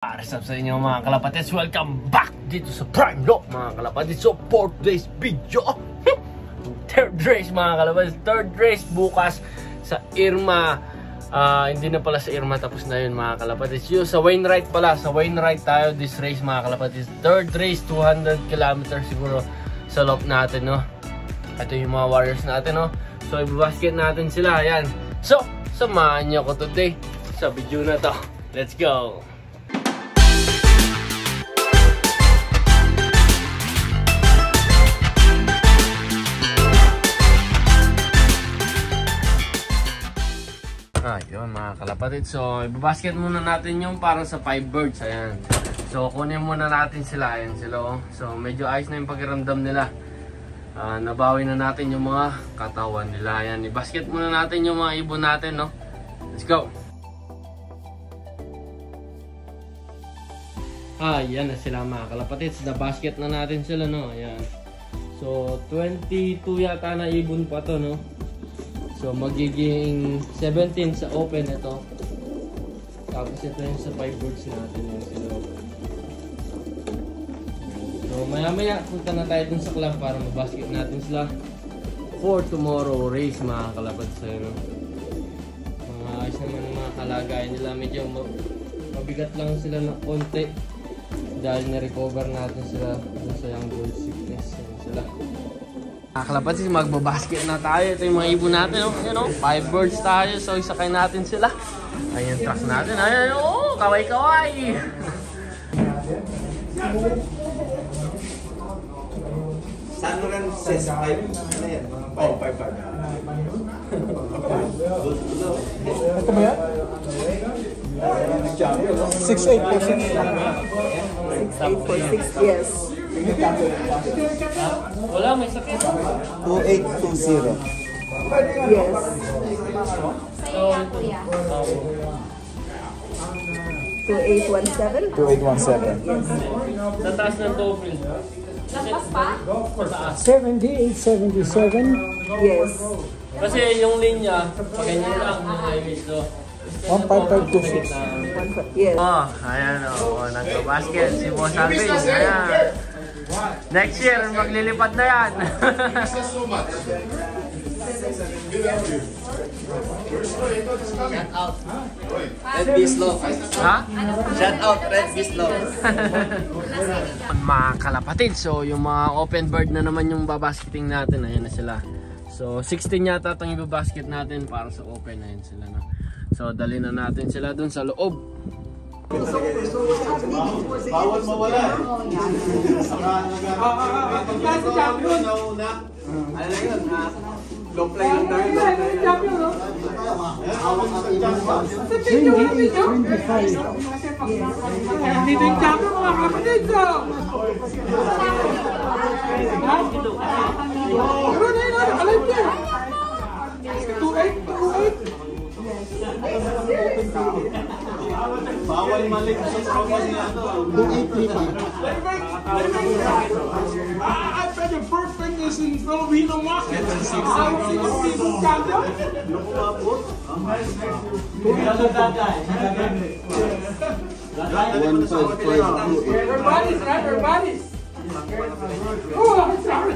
What's up sa inyo mga kalapatids? Welcome back dito sa Prime Lock mga kalapatids. So 4th days video. Third race mga kalapatids. Third race bukas sa Irma. Hindi na pala sa Irma, tapos na yun mga kalapatids. Yung sa Wainwright pala. Sa Wainwright tayo this race mga kalapatids. Third race, 200 km siguro sa loop natin, no. Ito yung mga warriors natin, no. So ibabasket natin sila. Ayan. So samahan nyo ko today sa video na to. Let's go! Yun mga kalapatid. So ibabasket muna natin yung para sa 5 birds. Ayan. So kunin muna natin sila. Ayan sila, oh. So medyo ayos na yung pakiramdam nila. Nabawi na natin yung mga katawan nila. Ayan. Ibasket muna natin yung mga ibon natin, no. Let's go. Ayan na sila mga kalapatid. Nabasket na natin sila, no. Ayan. So 22 yata na ibon pa to, no. So magiging 17 sa open ito. Tapos ito yung sa 5 birds natin yung sila. So maya maya punta na tayo dun sa club para mabasket natin sila for tomorrow race mga kalapad sa no? Mga ayos naman ang mga kalagayan nila. Medyo mabigat lang sila ng konti dahil na-recover natin sila dun sa young bird sickness. Sila kalapatid, magbabasket na tayo. Ito yung mga ibon natin, oh. Ayan, oh. 5 birds tayo. So isakay natin sila. Ayan yung truck natin. Ayan, oh. Kaway-kaway. Saan mo lang says 5? Ano yan? 5. Ito ba yan? 6'8 po 6. 6'8 for 6 years. Wala, may sakit. 2820. Yes. So, 2817. 2817. Yes. sa taas ng tofil. Lampas pa? Sa taas. 7877. Yes. Kasi yung linya, paganyan lang yung image to. 15526. Yes. Oh, ayan o. Nagpa-basket si Boss Alvin. Ayan. Next year, maglilipad na yan. Shout out. Red Bislow. Ha? Shout out Red Bislow. Mga kalapatid, so yung mga open bird na naman yung babasketing natin. Ayan na sila. So 16 yata itong ibabasket natin para sa open. Ayan sila na. So dali na natin sila dun sa loob. Bawal mawala. Ano na yun? Low play lang tayo. Dito yung champion mga kapatid ko! Pero na yun, alive niya! 28. Bawal malik. 2835. I bet your first thing is in Filipino market. Everybody's right, everybody's. Oh, I'm sorry.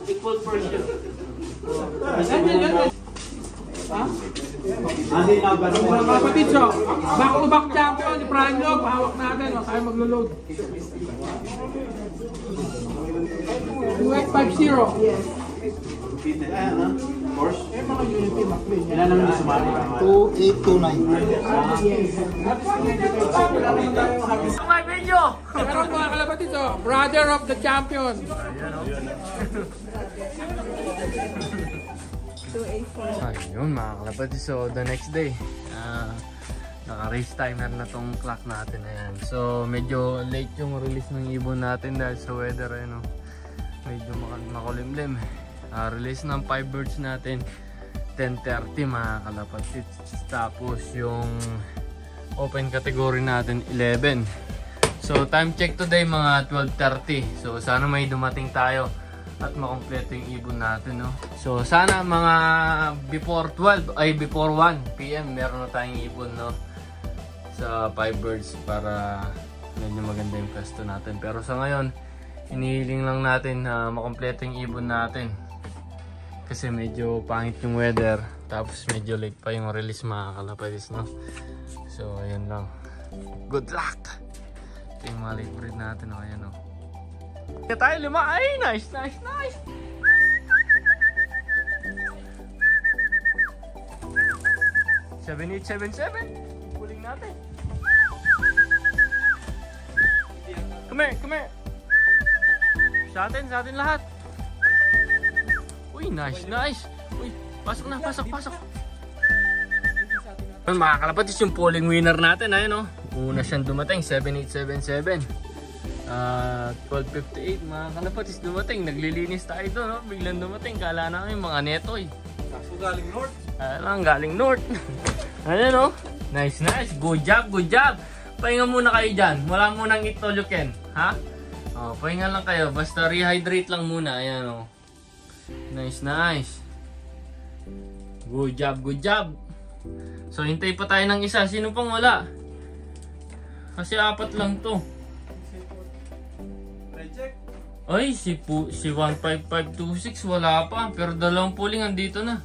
Equal portion. Mga kapatid, so, back-to-back champion, ni Prime Lock, hawak natin, o, tayo maglo-load. 2850. Yes. Eh, mga Unity McLean. Ilan naman yung sumali? 2829. My video! Pero mga kalapatid, so, brother of the champion. 2845. Ayun mga kalapatid, so the next day naka-race timer na tong clock natin. Ayan. So medyo late yung release ng ibon natin dahil sa weather, ano, medyo makulimlim. Release ng 5 birds natin 10:30 mga kalapatid. Tapos yung open category natin 11. So time check today mga 12:30. So sana may dumating tayo at makompleto yung ibon natin, no? So sana mga before 1 PM meron na tayong ibon, no? sa 5 birds para medyo maganda yung pwesto natin. Pero sa ngayon, inihiling lang natin na makompleto yung ibon natin. Kasi medyo pangit yung weather. Tapos medyo late pa yung release mga kalapadis, no? So, ayan lang. Good luck! Ito yung mga late breed natin, o. Ayan, o. Kaya tayo 5. Ay, nice, nice, nice! 7877. Puling natin. Come here, come here. Sa atin lahat. Uy, nice, nice. Uy, pasok na, pasok, pasok. Mga kalapatis, yung polling winner natin, ayun, oh. Una siyang dumating, 7877. 1258, mga kalapatis dumating. Naglilinis tayo doon, no? Biglang dumating. Kala namin mga netoy. Kaso galing north. Lang, galing north. Ayan, oh. Nice, nice. Good job, good job. Pahinga muna kayo dyan. Wala munang itoluken. Ha? Oh, pahinga lang kayo. Basta rehydrate lang muna. Ayan, oh. Nice, nice. Good job, good job. So, hintay pa tayo ng isa. Sino pang wala? Kasi 4 lang to. Reject. Ay, si 15526 wala pa. Pero 2 puling andito na.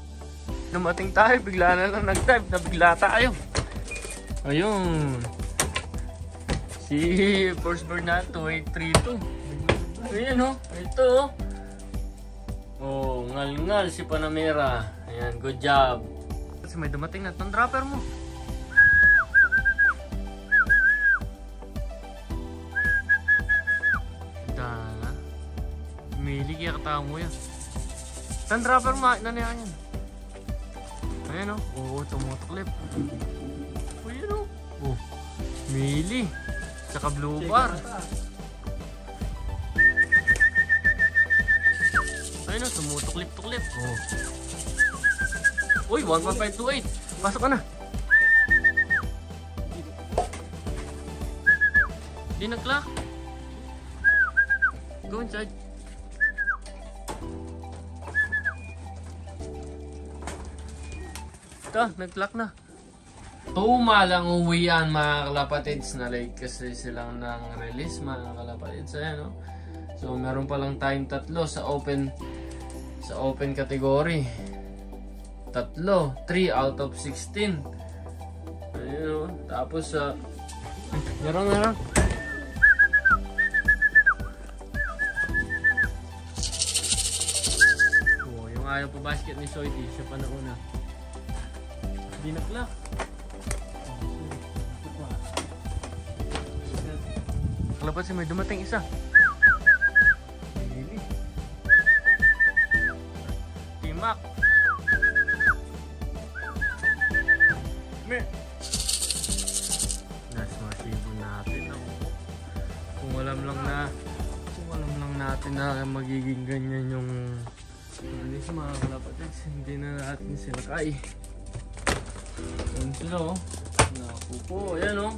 Dumating tayo, bigla na lang nag-type. Nabigla tayo. Ayun. Si first bird na 2832. Ayan, oh. Ito, oh. Oh, ngal-ngal si Panamera. Ayan, good job. Kasi may dumating na itong dropper mo. Dala. Mili kaya katao mo yan. Itong dropper mo, nanayaan yan. Ayan, oh. Oo, tumutuklip. Ayan, oh. Oh, mili. Tsaka blue bar. Ayun, oh, tumutuklip-tuklip. Oh. Uy, 11528. Pasok ka na. Di nag-clock. Go inside. Ito, nag-clock na. Tumalang uwian mga kalapatids na late kasi silang nang release mga kalapatids. Ayan, no? So meron palang time 3 sa open category. 3 out of 16. Ayun, no? Tapos meron. Oh, yung ayaw pa basket ni Soity, siya pa nauna. Di na-clock. Kalapat si may dumating isa. Timak. Nice mga sibon natin. Kung alam lang natin na magiging ganyan yung alis mga kalapatids, hindi na natin sila kaya. Ayan sila, oh. Naku po, ayan, oh.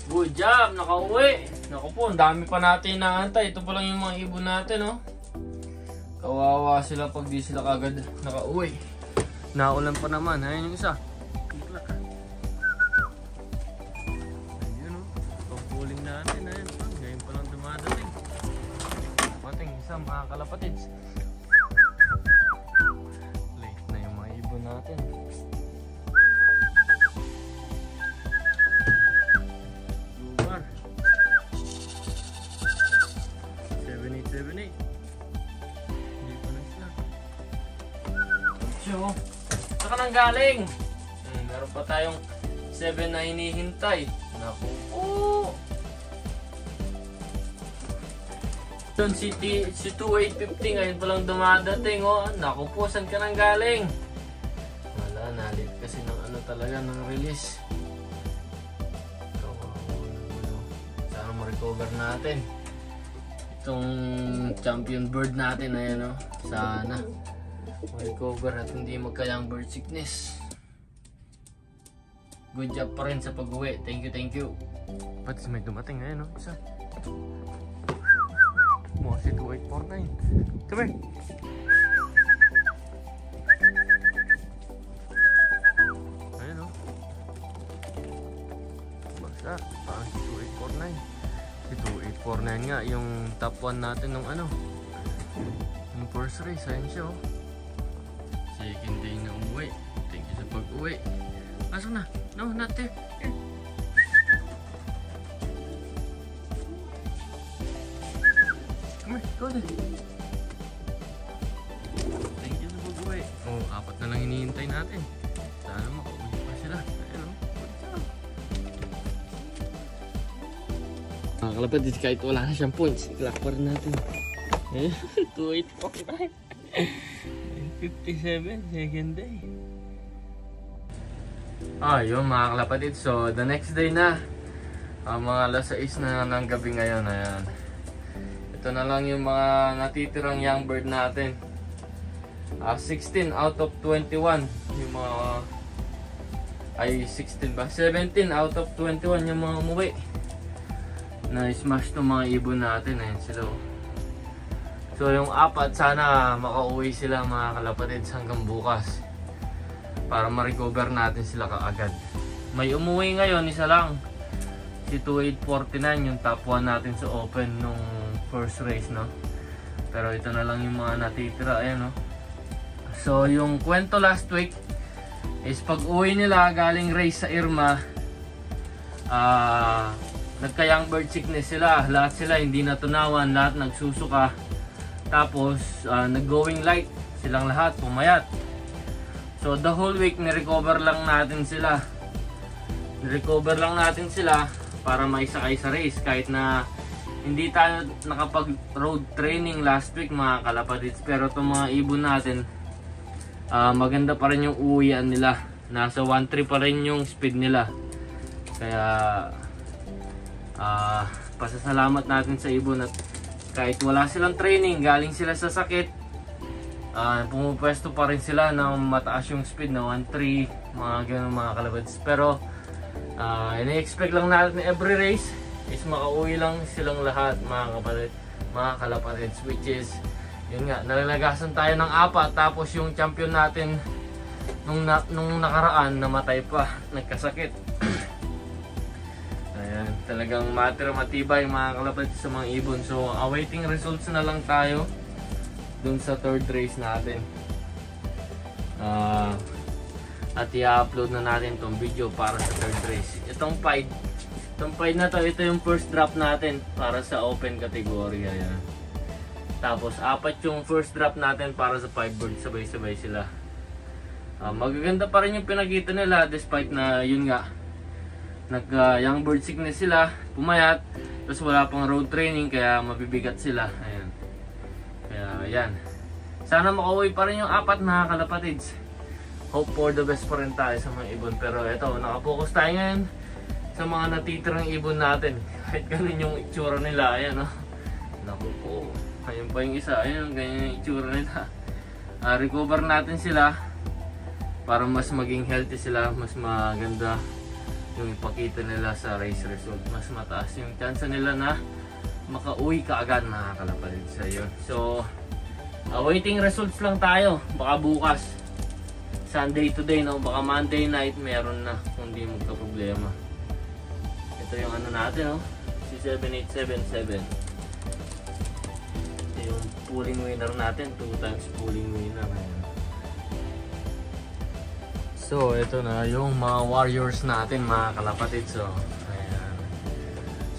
Good job, nakauwi. Naku po, ang dami pa natin inaantay. Ito pa lang yung mga ibon natin, oh. Kawawa sila pag di sila kagad nakauwi. Naulan pa naman. Ayan yung isa. Ayan, oh. Pagpuling natin. Ayan, oh. Ngayon pa lang dumadating. Mating isa mga kalapatids. Late na yung mga ibon natin. Lugar 7878. Hindi pa lang sila. So, saka nang galing. Meron pa tayong 7 na hinihintay. Naku po. Doon si 2850 ngayon palang dumadating, oh. Naku po, saan ka nang galing? Wala, nalit kasi ng ano talaga, ng release. Sana ma-recover natin itong champion bird natin, ayan, oh. Sana ma-recover at hindi magkayang bird sickness. Good job pa rin sa pag-uwi. Thank you. Ba't may dumating ngayon, no? Isa. Mo si 2849. Come here. Ayun, no? Wala, parang si 2849. Si 2849 nga, yung top 1 natin nung ano, yung first race, ayun siya oh. Second day na umuwi. Thank you sa pag-uwi. Pasok na. No, not there. Here. Come here, go there. Thank you sa pag-uwi. Oh, 4 na lang hinihintay natin. Sana makauwi pa sila. Ayan o. Mga kalapatid, kahit wala na siyang points, i-clock pa rin natin. 2849. 57, second day. Yun mga kalapatid. So, the next day na. Mga alas 6 na ng gabi ngayon. Ayan. Ito na lang yung mga natitirang young bird natin. 16 out of 21 yung mga ay 16 ba? 17 out of 21 yung mga umuwi na smash to mga ibon natin. Ayan sila oh. So yung 4 sana makauwi sila mga kalapatids hanggang bukas para ma-recover natin sila kaagad. May umuwi ngayon, isa lang, si 2849, yung top 1 natin sa open nung first race, no? Pero ito na lang yung mga natitira. Ayan, no? So yung kwento last week is pag uwi nila galing race sa Irma, nagka-young bird sickness sila. Lahat sila hindi natunawan, lahat nagsusuka. Tapos nag-going light silang lahat, pumayat. So the whole week ni-recover lang natin sila. Ni-recover lang natin sila para maisakay sa race. Kahit na hindi tayo nakapag road training last week mga kalapatids. Pero itong mga ibon natin, maganda pa rin yung uwian nila. Nasa 1.3 pa rin yung speed nila. Kaya pasasalamat natin sa ibon at kahit wala silang training, galing sila sa sakit, pumupwesto pa rin sila na mataas yung speed na 1.3, mga ganun mga kalapatids. Pero ini-expect lang natin every race is makauwi lang silang lahat mga kalapatids, which is yun nga, nalalagasan tayo ng 4 tapos yung champion natin nung nakaraan namatay pa, nagkasakit. Ayan, talagang matibay mga kalapatids sa mga ibon. So awaiting results na lang tayo dun sa third race natin. At i-upload na natin tong video para sa third race. Itong pied na to, ito yung first drop natin para sa open category. Ayan. Tapos 4 yung first drop natin para sa 5 birds, sabay-sabay sila. Magaganda pa rin yung pinakita nila despite na yun nga, young bird sickness sila, pumayat, tapos wala pang road training kaya mabibigat sila. Ayan. Kaya yan, sana makauwi pa rin yung 4 mga kalapatids. Hope for the best pa rin tayo sa mga ibon. Pero eto, nakapokus tayo ngayon sa mga natitirang ibon natin. Kahit ganun yung itsura nila. Ayan o, naku po, ayun pa yung isa, ayun, ganyan yung itsura nila. Recover natin sila para mas maging healthy sila, mas maganda yung ipakita nila sa race result. Mas mataas yung chance nila na makauwi kaagad mga kalapatids. Ayun. So awaiting results lang tayo. Baka bukas, Sunday today, no? Baka Monday night meron na kung di magka-problema. Ito yung ano natin, no? Si 7877. Ito yung pulling winner natin, 2 times pulling winner. Ayan. So ito na yung mga warriors natin mga kalapatid. So ayan.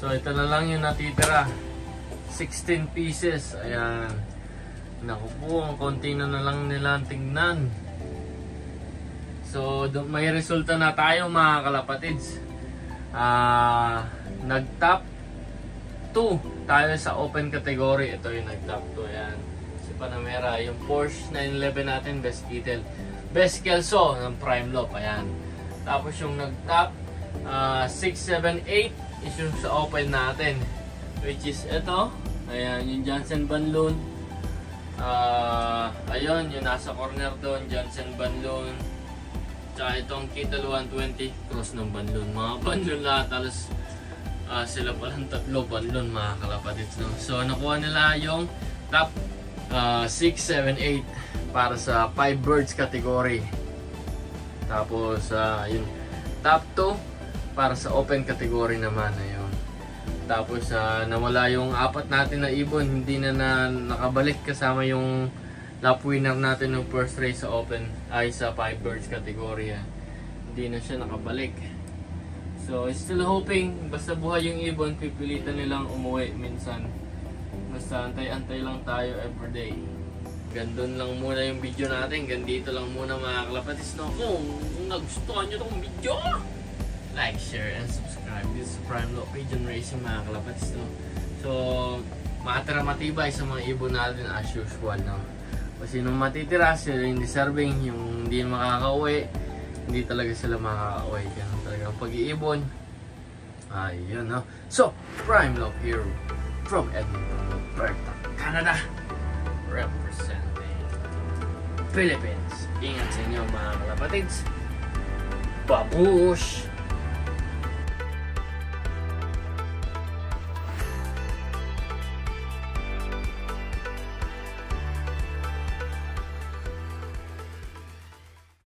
So ito na lang yung natitira, 16 pieces. Ayan. Naku po, ang konti na lang nila tingnan. So may resulta na tayo mga kalapatids. Nag top 2 tayo sa open category. Ito yung nag top 2. Ayan. Si Panamera, yung Porsche 911 natin, best kitten, best kelso ng Prime Loop. Ayan. Tapos yung nag-top 6, 7, 8 is yung sa open natin, which is ito. Ayan, yung Johnson Banloon. Ayun, yung nasa corner doon, Johnson Banloon. Tsaka itong Kittle 120, cross ng Banloon. Mga Banloon lahat, talos sila palang 3 Banloon mga kalapatids, no? So nakuha nila yung top 6, 7, 8 para sa 5 birds category. Tapos yung top para sa open category naman. Ayun. Tapos nawala yung 4 natin na ibon, hindi na, nakabalik kasama yung lap winner natin ng first race sa open ay sa 5 birds category. Hindi na siya nakabalik. So still hoping, basta buhay yung ibon, pipilitan nilang umuwi minsan. Basta antay-antay lang tayo everyday. Gandun lang muna yung video natin. Gandito lang muna mga kalapatis, no? Kung nagustuhan nyo itong video, like, share, and subscribe. This is Prime Lock Pigeon Racing mga kalapatis, no? So, makatira matibay sa mga ibon natin as usual, no? Kasi nung matitira sila yung deserving, yung hindi makakauwi, hindi talaga sila makakauwi. Ganun talaga ang pag-iibon. Ayun, no? So, Prime Lock here from Edmonton, Alberta, Canada. Representing Philippines. Ingat sa inyo mga kalapatids. Babush!